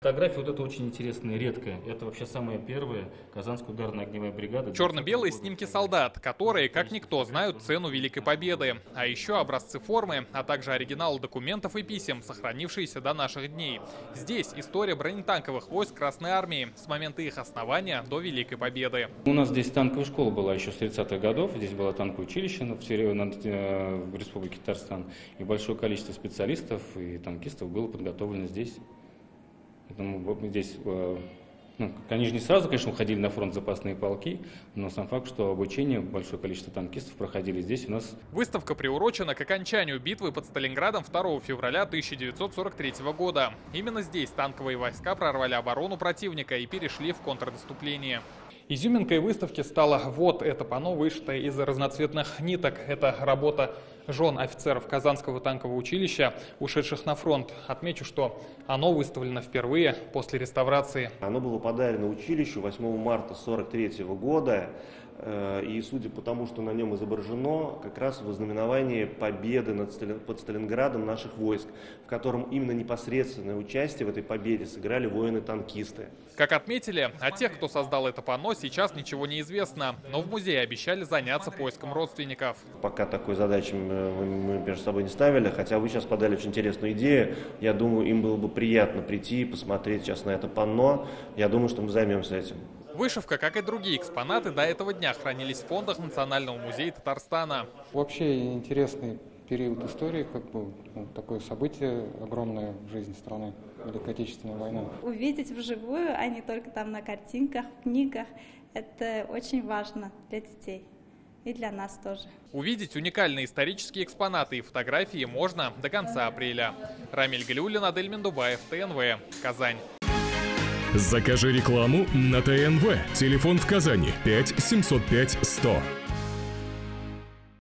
Фотография вот эта очень интересная, редкая. Это вообще самая первая Казанская ударная огневая бригада. Черно-белые снимки солдат, которые, как никто, знают цену Великой Победы. А еще образцы формы, а также оригиналы документов и писем, сохранившиеся до наших дней. Здесь история бронетанковых войск Красной Армии с момента их основания до Великой Победы. У нас здесь танковая школа была еще с 30-х годов. Здесь было танковое училище в Республике Татарстан. И большое количество специалистов и танкистов было подготовлено здесь. Поэтому здесь, они же не сразу, конечно, уходили на фронт запасные полки, но сам факт, что обучение, большое количество танкистов проходили здесь у нас. Выставка приурочена к окончанию битвы под Сталинградом 2 февраля 1943 года. Именно здесь танковые войска прорвали оборону противника и перешли в контрнаступление. Изюминкой выставки стало вот это панно, вышитое из разноцветных ниток. Это работа жен офицеров Казанского танкового училища, ушедших на фронт. Отмечу, что оно выставлено впервые после реставрации. Оно было подарено училищу 8 марта 1943 года. И судя по тому, что на нем изображено, как раз в ознаменовании победы под Сталинградом наших войск, в котором именно непосредственное участие в этой победе сыграли воины-танкисты. Как отметили, о тех, кто создал это панно, сейчас ничего не известно, но в музее обещали заняться поиском родственников. Пока такой задачи мы между собой не ставили, хотя вы сейчас подали очень интересную идею. Я думаю, им было бы приятно прийти и посмотреть сейчас на это панно. Я думаю, что мы займемся этим. Вышивка, как и другие экспонаты, до этого дня хранились в фондах Национального музея Татарстана. Вообще интересный период истории, такое событие огромное в жизни страны, Великая Отечественная война. Увидеть вживую, а не только там на картинках, в книгах, это очень важно для детей. И для нас тоже. Увидеть уникальные исторические экспонаты и фотографии можно до конца апреля. Рамиль Галиуллин, Адель Мендубаев, ТНВ, Казань. Закажи рекламу на ТНВ. Телефон в Казани 5 705 100.